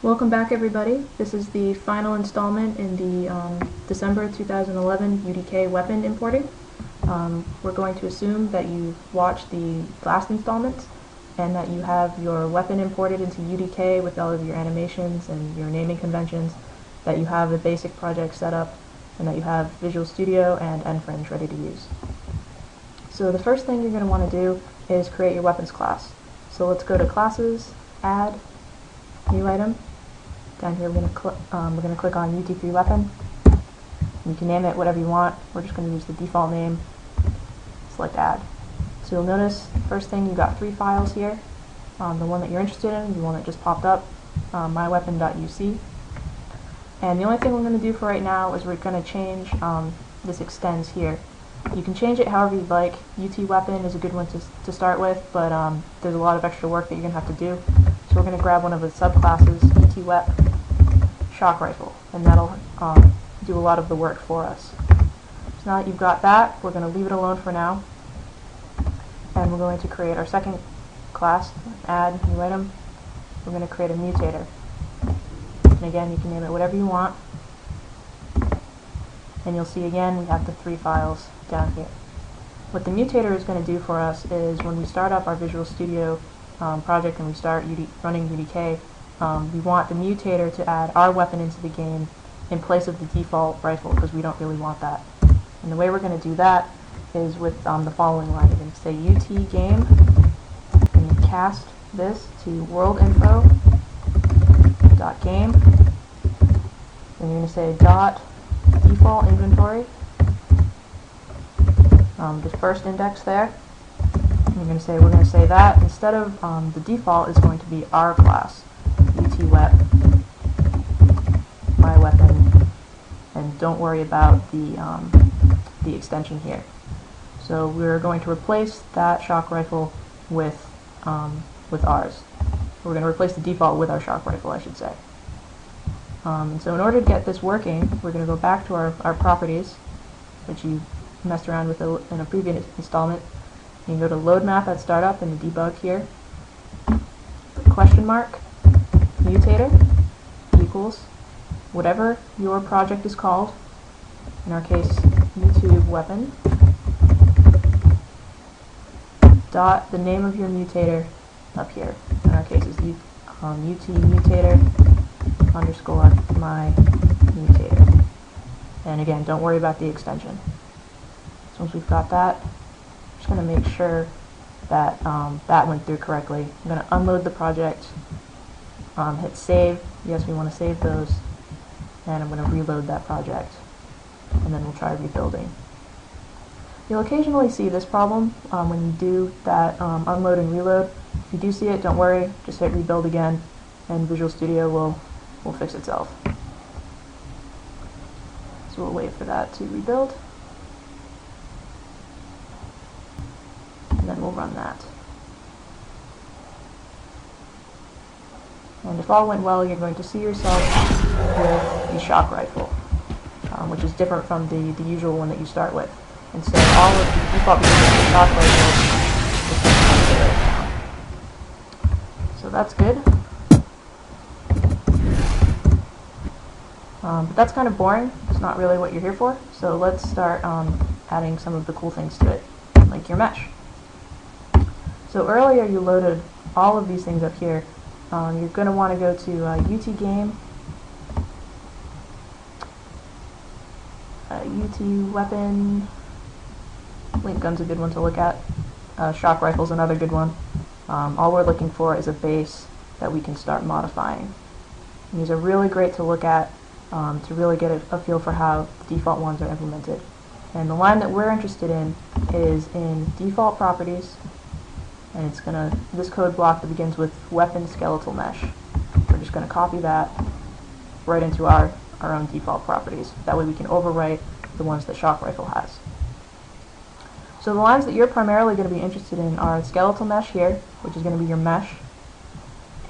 Welcome back, everybody. This is the final installment in the December 2011 UDK weapon importing. We're going to assume that you've watched the last installment and that you have your weapon imported into UDK with all of your animations and your naming conventions, that you have a basic project set up, and that you have Visual Studio and NFringe ready to use. So the first thing you're going to want to do is create your weapons class. So let's go to Classes, Add, New Item. Down here we're going to click on UT3 Weapon. You can name it whatever you want. We're just going to use the default name. Select Add. So you'll notice, first thing, you've got 3 files here. The one that you're interested in, the one that just popped up, myweapon.uc. And the only thing we're going to do for right now is we're going to change this extends here. You can change it however you'd like. UT weapon is a good one to start with, but there's a lot of extra work that you're going to have to do. So we're going to grab one of the subclasses, UT-Wep shock rifle, and that'll do a lot of the work for us. So now that you've got that, we're going to leave it alone for now, and we're going to create our second class, add new item. We're going to create a mutator, and again you can name it whatever you want, and you'll see again we have the 3 files down here. What the mutator is going to do for us is when we start up our Visual Studio project and we start running UDK, we want the mutator to add our weapon into the game in place of the default rifle, because we don't really want that. And the way we're going to do that is with the following line. You're going to say UT game, and you cast this to worldinfo.game, and you're going to say dot default inventory, the first index there. And you're going to say, we're going to say that instead of the default is going to be our class, UT-Wep, my weapon, and don't worry about the extension here. So we're going to replace that shock rifle with ours. We're going to replace the default with our shock rifle, I should say. And so in order to get this working, we're going to go back to our properties, which you messed around with in a previous installment. You can go to load map at startup in the debug here. Question mark mutator equals whatever your project is called, in our case YouTube weapon, dot the name of your mutator up here. In our case is UT mutator underscore my mutator. And again, don't worry about the extension. So once we've got that, I'm just going to make sure that that went through correctly. I'm going to unload the project, hit save. Yes, we want to save those, and I'm going to reload that project, and then we'll try rebuilding. You'll occasionally see this problem when you do that unload and reload. If you do see it, don't worry, just hit rebuild again, and Visual Studio will fix itself. So we'll wait for that to rebuild, and then we'll run that. And if all went well, you're going to see yourself with the shock rifle, which is different from the usual one that you start with. And so all of the default behavior of the shock rifle is right now. So that's good. But that's kind of boring. It's not really what you're here for. So let's start adding some of the cool things to it, like your mesh. So earlier you loaded all of these things up here. You're going to want to go to UT game, UT weapon, link gun's a good one to look at, shock rifle's another good one. All we're looking for is a base that we can start modifying. And these are really great to look at to really get a feel for how the default ones are implemented. And the line that we're interested in is in default properties, and it's this code block that begins with weapon skeletal mesh. We're just going to copy that right into our own default properties. That way we can overwrite the ones that shock rifle has. So the lines that you're primarily going to be interested in are skeletal mesh here, which is going to be your mesh,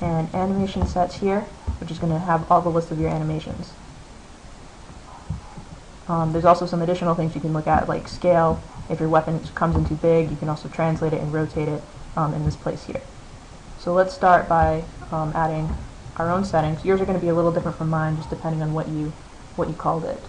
and animation sets here, which is going to have all the list of your animations. There's also some additional things you can look at, like scale. If your weapon comes in too big, you can also translate it and rotate it in this place here. So let's start by adding our own settings. Yours are going to be a little different from mine, just depending on what you called it.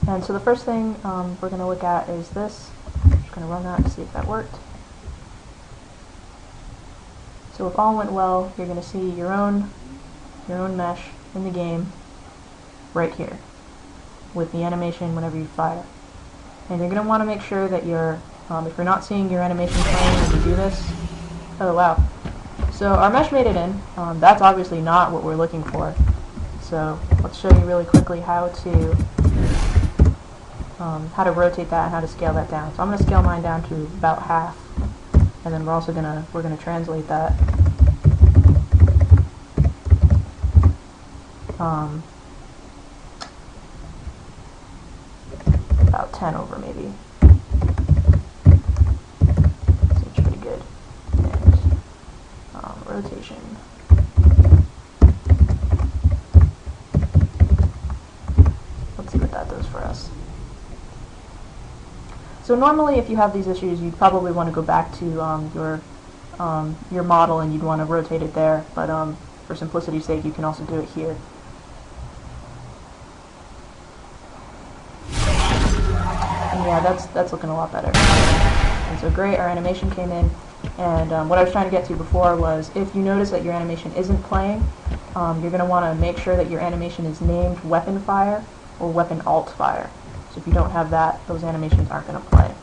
And so the first thing we're going to look at is this. I'm just going to run that to see if that worked. So if all went well, you're going to see your own mesh in the game right here with the animation whenever you fire. And you're going to want to make sure that you're, if you're not seeing your animation playing when you do this, oh wow. So our mesh made it in. That's obviously not what we're looking for. So let's show you really quickly how to rotate that and how to scale that down. So I'm going to scale mine down to about half, and then we're gonna translate that about 10 over maybe. Seems pretty good. And rotation. Let's see what that does for us. So normally, if you have these issues, you'd probably want to go back to your model and you'd want to rotate it there. But for simplicity's sake, you can also do it here. And yeah, that's looking a lot better. And so great, our animation came in. And what I was trying to get to before was, if you notice that your animation isn't playing, you're going to want to make sure that your animation is named weapon fire or weapon alt fire. So if you don't have that, those animations aren't going to play.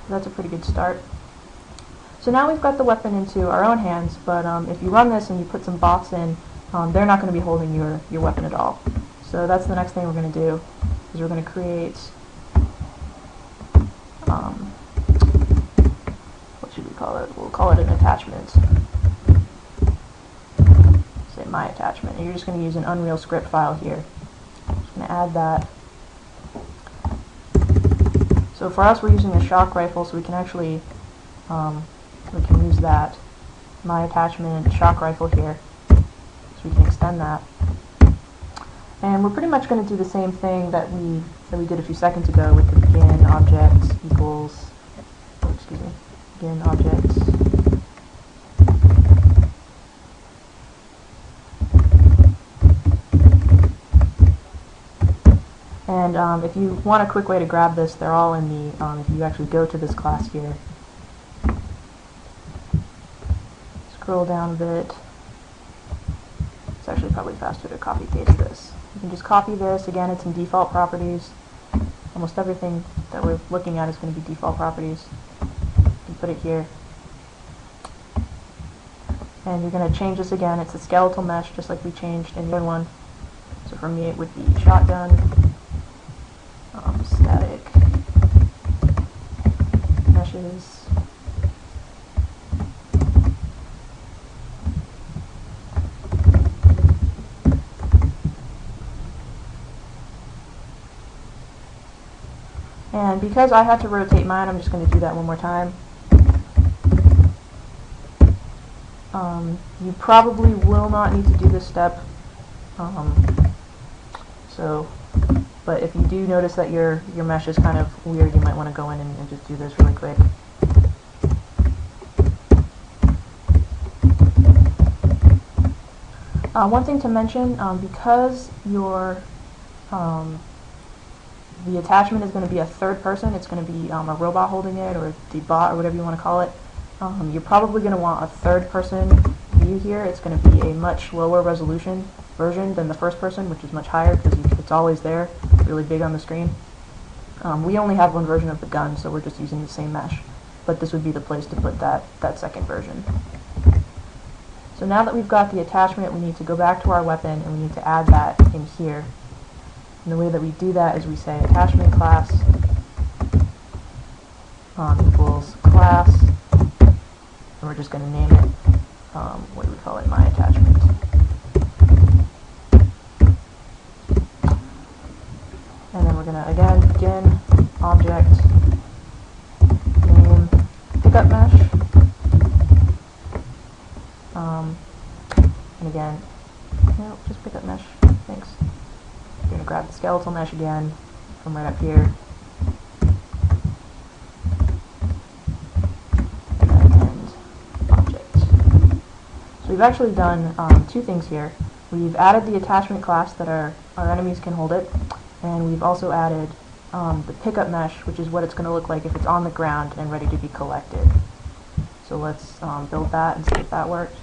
That's a pretty good start. So now we've got the weapon into our own hands, but if you run this and you put some bots in, they're not going to be holding your weapon at all. So that's the next thing we're going to do, is we're going to create, what should we call it? We'll call it an attachment. Say my attachment. And you're just going to use an Unreal script file here. I'm just going to add that. So for us, we're using a shock rifle, so we can actually we can use that my attachment shock rifle here, so we can extend that. And we're pretty much going to do the same thing that we did a few seconds ago with the begin object equals, begin object. And if you want a quick way to grab this, they're all in the, if you actually go to this class here, scroll down a bit. It's actually probably faster to copy paste this. You can just copy this. Again, it's in default properties. Almost everything that we're looking at is going to be default properties. You can put it here. And you're going to change this again. It's a skeletal mesh, just like we changed in the other one. So for me, it would be shotgun, static, meshes. And because I had to rotate mine, I'm just going to do that one more time. You probably will not need to do this step. But if you do notice that your mesh is kind of weird, you might want to go in and just do this really quick. One thing to mention, because the attachment is going to be a third person, it's going to be a robot holding it, or the bot, or whatever you want to call it, you're probably going to want a third person view here. It's going to be a much lower resolution version than the first person, which is much higher because it's always there, really big on the screen. We only have one version of the gun, so we're just using the same mesh, but this would be the place to put that second version. So now that we've got the attachment, we need to go back to our weapon and we need to add that in here. And the way that we do that is we say attachment class equals class, and we're just going to name it, what do we call it, my attachment. And again, no, just pick up mesh. Thanks. You're going to grab the skeletal mesh again from right up here. And then end object. So we've actually done two things here. We've added the attachment class that our enemies can hold it, and we've also added the pickup mesh, which is what it's going to look like if it's on the ground and ready to be collected. So let's build that and see if that worked.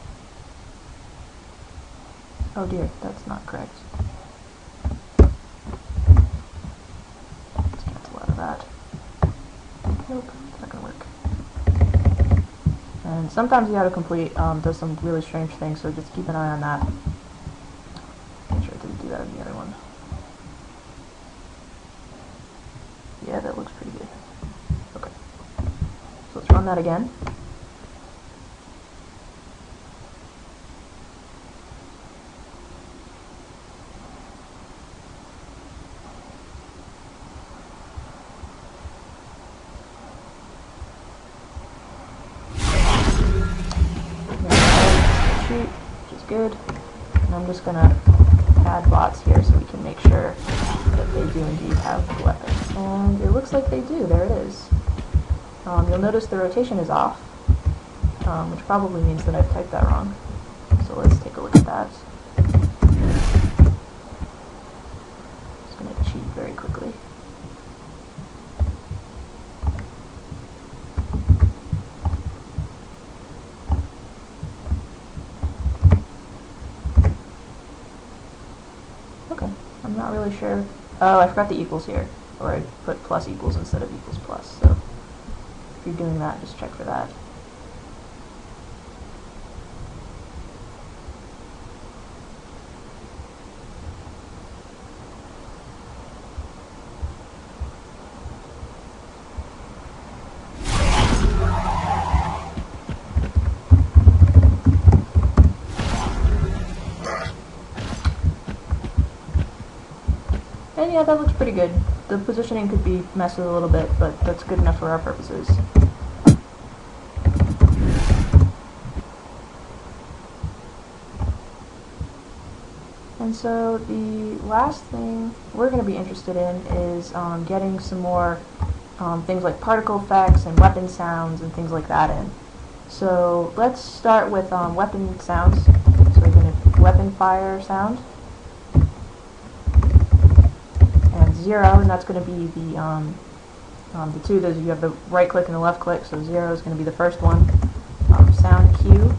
Oh dear, that's not correct. Let's cancel out of that. Nope, it's not going to work. And sometimes the autocomplete does some really strange things, so just keep an eye on that. Make sure it didn't do that in the other one. Yeah, that looks pretty good. Okay. So let's run that again. Shoot, which is good. And I'm just gonna add bots here so we can make sure that they do indeed have the weapon. And it looks like they do. There it is. You'll notice the rotation is off, which probably means that I've typed that wrong. So let's take a look at that. Just going to cheat very quickly. Okay, I'm not really sure. Oh, I forgot the equals here. Or I put plus equals instead of equals plus. So if you're doing that, just check for that. And yeah, that looks pretty good. The positioning could be messed with a little bit, but that's good enough for our purposes. And so the last thing we're going to be interested in is getting some more things like particle effects and weapon sounds and things like that in. So let's start with weapon sounds. So we're going to weapon fire sound. And 0, and that's going to be the two. Those you have the right click and the left click. So 0 is going to be the first one. Sound cue.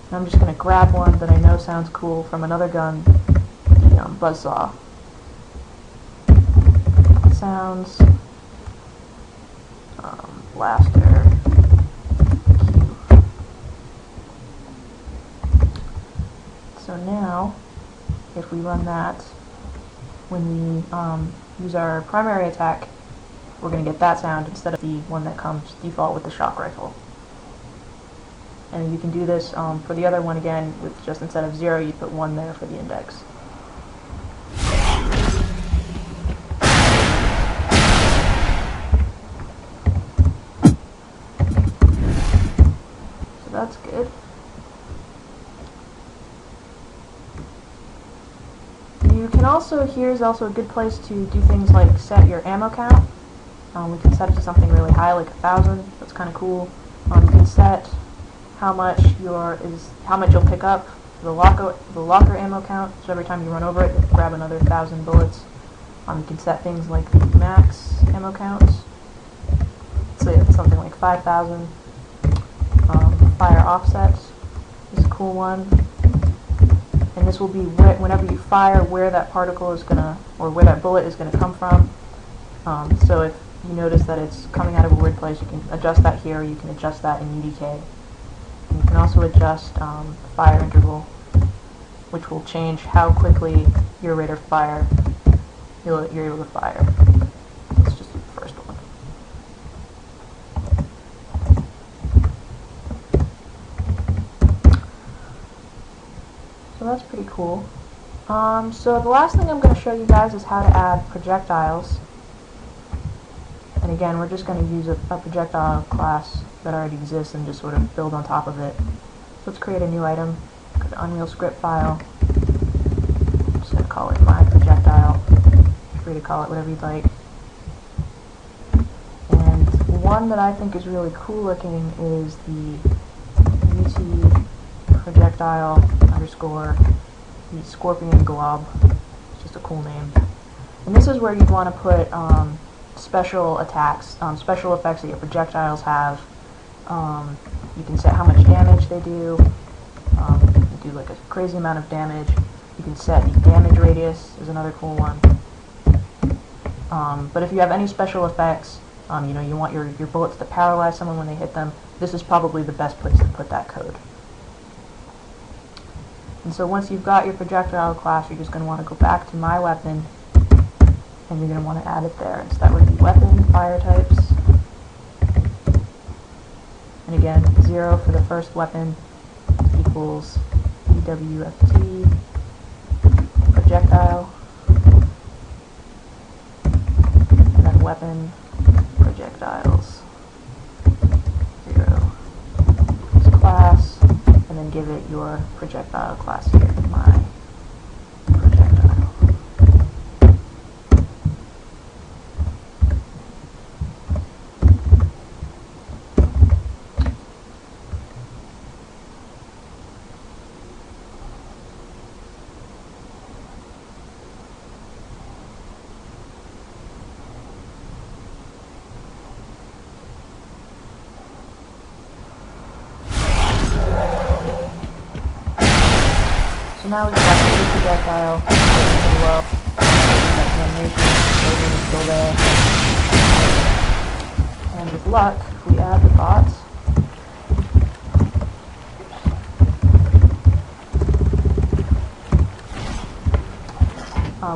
And I'm just going to grab one that I know sounds cool from another gun, the buzzsaw. Sounds. Blaster. Cue. So now, if we run that, when we use our primary attack, we're going to get that sound instead of the one that comes default with the shock rifle. And you can do this for the other one again with just instead of 0, you put 1 there for the index. So that's good. You can also, here's also a good place to do things like set your ammo count. We can set it to something really high, like 1,000. That's kind of cool. You can set how much you'll pick up, the locker ammo count. So every time you run over it, you'll grab another 1,000 bullets. You can set things like the max ammo count. So it's something like 5,000. Fire offset is a cool one. And this will be whenever you fire, where that particle is gonna, or where that bullet is gonna come from. So if you notice that it's coming out of a weird place, you can adjust that here, or you can adjust that in UDK. And you can also adjust fire interval, which will change how quickly your rate of fire you're able to fire. Let's just do the first one. So that's pretty cool. So the last thing I'm going to show you guys is how to add projectiles. And again, we're just going to use a projectile class that already exists and just sort of build on top of it. So let's create a new item. Go an Unreal script file. I'm just going to call it my projectile. You're free to call it whatever you'd like. And one that I think is really cool looking is the UT projectile underscore the scorpion glob. It's just a cool name. And this is where you'd want to put special attacks, special effects that your projectiles have. You can set how much damage they do. They do like a crazy amount of damage. You can set the damage radius is another cool one. But if you have any special effects, you know, you want your bullets to paralyze someone when they hit them, this is probably the best place to put that code. And so once you've got your projectile class, you're just going to want to go back to my weapon, and you're going to want to add it there. And so that would be weapon, fire types, and again, 0 for the first weapon equals EWFT projectile, and then weapon projectiles 0 is class, and then give it your projectile class here, my projectile. So now we've got the projectile pretty well. The animation is still there. And with luck, if we add the bots,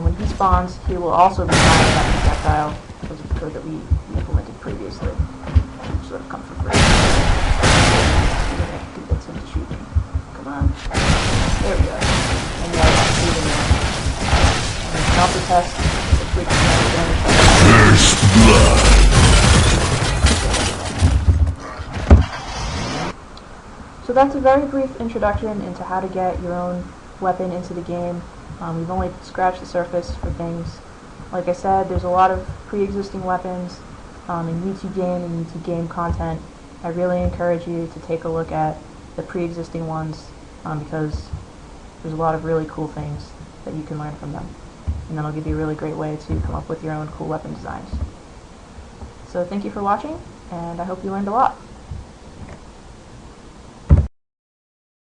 when he spawns, he will also be firing that projectile because of the code that we implemented previously, which sort of come for free. We're going to have to get him to shoot me. Come on. There we go. And now I'm shooting him. And we can also test the quick damage. First blood. So that's a very brief introduction into how to get your own weapon into the game. We've only scratched the surface for things. Like I said, there's a lot of pre-existing weapons in YouTube game and YouTube game content. I really encourage you to take a look at the pre-existing ones because there's a lot of really cool things that you can learn from them. And that'll give you a really great way to come up with your own cool weapon designs. So thank you for watching, and I hope you learned a lot.